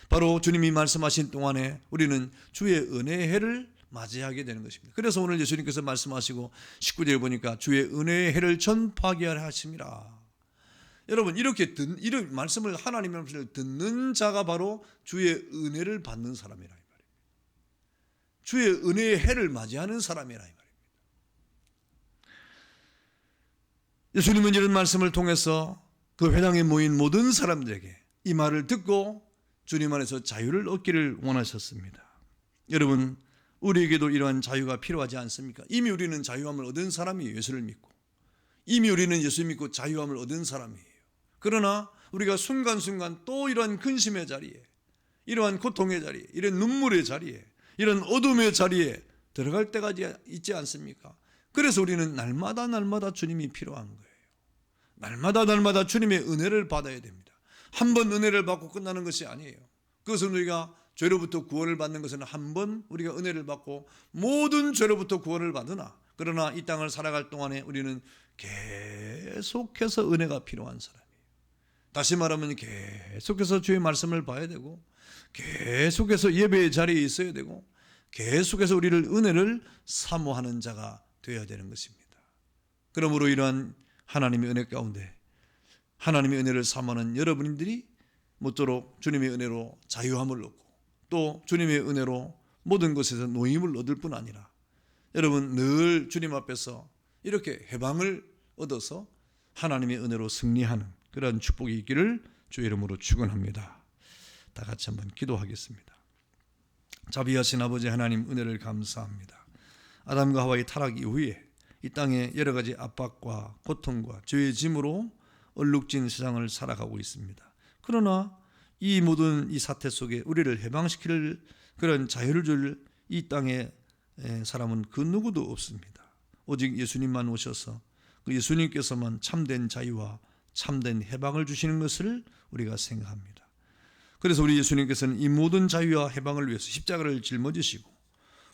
A: 바로 주님이 말씀하신 동안에 우리는 주의 은혜의 해를 맞이하게 되는 것입니다. 그래서 오늘 예수님께서 말씀하시고 19절 보니까 주의 은혜의 해를 전파하게 하심이라. 여러분, 이렇게 이런 말씀을 하나님의 말씀을 듣는 자가 바로 주의 은혜를 받는 사람이라 이 말입니다. 주의 은혜의 해를 맞이하는 사람이라 이 말입니다. 예수님은 이런 말씀을 통해서 그 회당에 모인 모든 사람들에게 이 말을 듣고 주님 안에서 자유를 얻기를 원하셨습니다. 여러분, 우리에게도 이러한 자유가 필요하지 않습니까? 이미 우리는 자유함을 얻은 사람이에요. 예수를 믿고. 이미 우리는 예수 믿고 자유함을 얻은 사람이에요. 그러나 우리가 순간순간 또 이러한 근심의 자리에, 이러한 고통의 자리에, 이런 눈물의 자리에, 이런 어둠의 자리에 들어갈 때가 있지 않습니까? 그래서 우리는 날마다 주님이 필요한 거예요. 날마다 주님의 은혜를 받아야 됩니다. 한 번 은혜를 받고 끝나는 것이 아니에요. 그것은 우리가 죄로부터 구원을 받는 것은 한 번 우리가 은혜를 받고 모든 죄로부터 구원을 받으나 그러나 이 땅을 살아갈 동안에 우리는 계속해서 은혜가 필요한 사람이에요. 다시 말하면 계속해서 주의 말씀을 봐야 되고 계속해서 예배의 자리에 있어야 되고 계속해서 우리를 은혜를 사모하는 자가 되어야 되는 것입니다. 그러므로 이러한 하나님의 은혜 가운데 하나님의 은혜를 사모하는 여러분들이 모쪼록 주님의 은혜로 자유함을 얻고 또 주님의 은혜로 모든 것에서 노임을 얻을 뿐 아니라 여러분 늘 주님 앞에서 이렇게 해방을 얻어서 하나님의 은혜로 승리하는 그런 축복이 있기를 주의 이름으로 축원합니다. 다 같이 한번 기도하겠습니다. 자비하신 아버지 하나님, 은혜를 감사합니다. 아담과 하와의 타락 이후에 이 땅에 여러 가지 압박과 고통과 죄의 짐으로 얼룩진 세상을 살아가고 있습니다. 그러나 이 모든 이 사태 속에 우리를 해방시킬 그런 자유를 줄 이 땅의 사람은 그 누구도 없습니다. 오직 예수님만 오셔서 그 예수님께서만 참된 자유와 참된 해방을 주시는 것을 우리가 생각합니다. 그래서 우리 예수님께서는 이 모든 자유와 해방을 위해서 십자가를 짊어지시고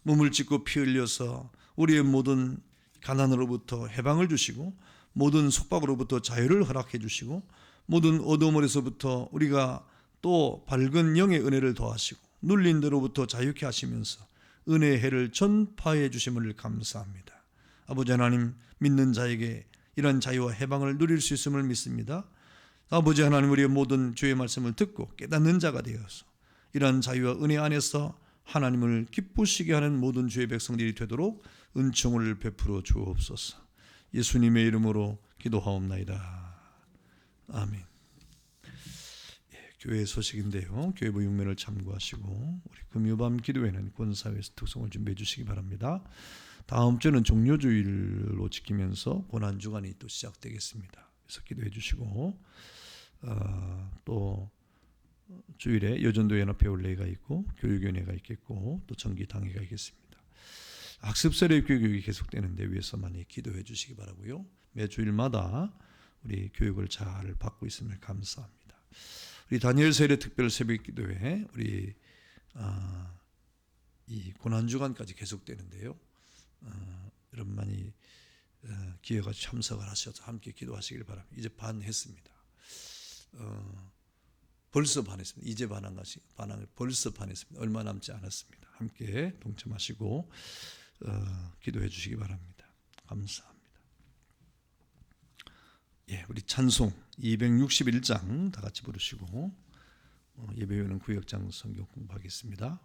A: 몸을 찢고 피 흘려서 우리의 모든 가난으로부터 해방을 주시고 모든 속박으로부터 자유를 허락해 주시고 모든 어두움에서부터 우리가 또 밝은 영의 은혜를 더하시고 눌린 데로부터 자유케 하시면서 은혜의 해를 전파해 주심을 감사합니다. 아버지 하나님, 믿는 자에게 이런 자유와 해방을 누릴 수 있음을 믿습니다. 아버지 하나님, 우리의 모든 주의 말씀을 듣고 깨닫는 자가 되어서 이런 자유와 은혜 안에서 하나님을 기쁘시게 하는 모든 주의 백성들이 되도록 은총을 베풀어 주옵소서. 예수님의 이름으로 기도하옵나이다. 아멘. 교회 소식인데요. 교회부 육면을 참고하시고 우리 금요밤 기도회는 권사회에서 특송을 준비해 주시기 바랍니다. 다음 주는 종료주일로 지키면서 고난주간이 또 시작되겠습니다. 그래서 기도해 주시고 또 주일에 여전도 연합회 올레가 있고 교육위원회가 있겠고 또 정기당회가 있겠습니다. 학습설의 교육이 계속되는데 위해서 많이 기도해 주시기 바라고요. 매주일마다 우리 교육을 잘 받고 있음을 감사합니다. 우리 다니엘 세례 특별 새벽 기도회 우리 이 고난주간까지 계속되는데요. 여러분 많이 기회가 참석을 하셔서 함께 기도하시길 바랍니다. 이제 반 했습니다. 벌써 반했습니다. 이제 반항을 벌써 반했습니다. 얼마 남지 않았습니다. 함께 동참하시고 기도해 주시기 바랍니다. 감사합니다. 예, 우리 찬송 261장 다 같이 부르시고 예배위원은 구역장 성경 공부하겠습니다.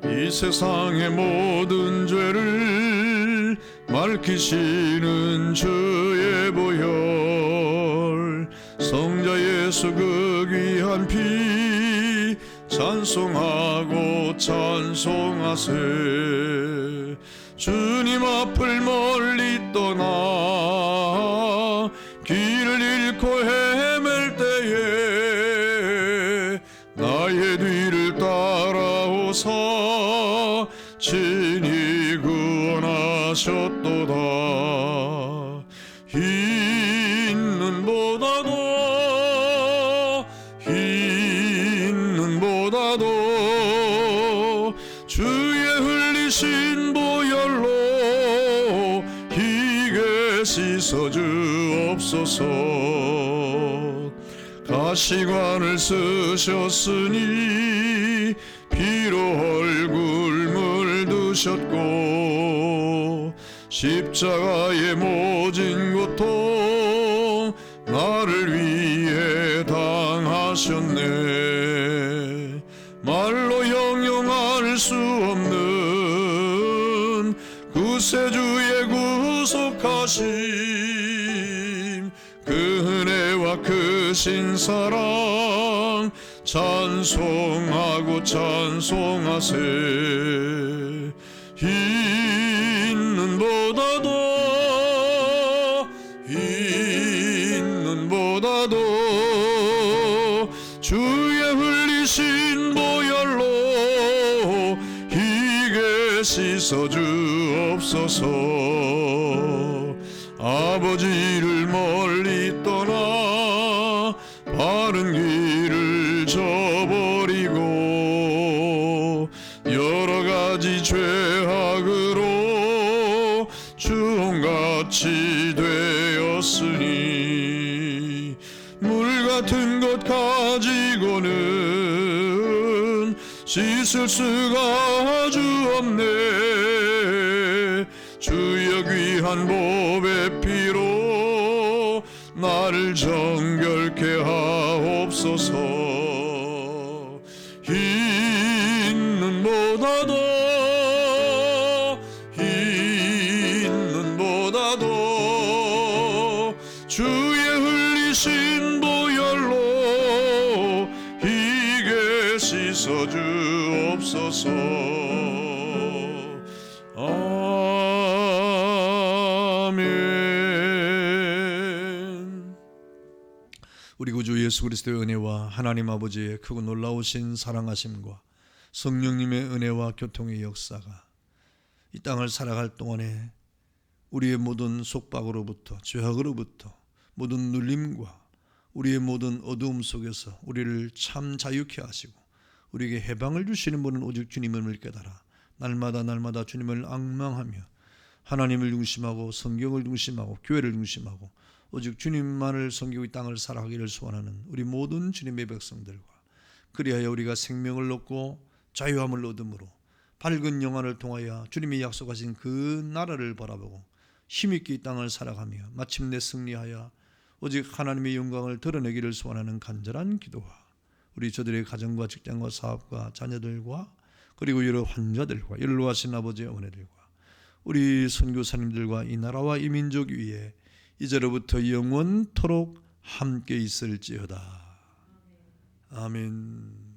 B: 이 세상의 모든 죄를 밝히시는 주의 보혈 성자 예수 그 귀한 피 찬송하고 찬송하세. 주님 앞을 멀리 떠나 길을 잃고 헤맬 때에 나의 뒤를 따라오사 친히 구원하셨도다. 흰 눈보다도 주의 흘리신 보혈로 희게 씻어 주옵소서. 가시관을 쓰셨으니 피로 얼굴 물드셨고 십자가의 모진 고통 나를 위해 당하셨네. 말로 형용할 수 없는 구세주의 구속하심 그 은혜와 크신 사랑 찬송하고 찬송하세. 흰 눈보다도 주의 흘리신 보혈로 희게 씻어 주옵소서. 아버지를 멀리 떠나 바른 길을 저버리고 여러 가지 죄악으로 주홍같이 되었으니 물 같은 것 가지고는 씻을 수가 아주 없네. 주여 귀한 보배 피로 나를 정결케 하옵소서. 흰 눈보다도 주의 흘리신 보혈로 희게 씻어 주옵소서. 아멘.
A: 우리 구주 예수 그리스도의 은혜와 하나님 아버지의 크고 놀라우신 사랑하심과 성령님의 은혜와 교통의 역사가 이 땅을 살아갈 동안에 우리의 모든 속박으로부터 죄악으로부터 모든 눌림과 우리의 모든 어두움 속에서 우리를 참 자유케 하시고 우리에게 해방을 주시는 분은 오직 주님을 깨달아 날마다 주님을 앙망하며 하나님을 중심하고 성경을 중심하고 교회를 중심하고 오직 주님만을 섬기고 이 땅을 살아가기를 소원하는 우리 모든 주님의 백성들과 그리하여 우리가 생명을 얻고 자유함을 얻음으로 밝은 영안을 통하여 주님이 약속하신 그 나라를 바라보고 힘있게 이 땅을 살아가며 마침내 승리하여 오직 하나님의 영광을 드러내기를 소원하는 간절한 기도와 우리 저들의 가정과 직장과 사업과 자녀들과 그리고 여러 환자들과 연로하신 아버지의 은혜들과 우리 선교사님들과 이 나라와 이 민족 위에 이제로부터 영원토록 함께 있을지어다. 아멘.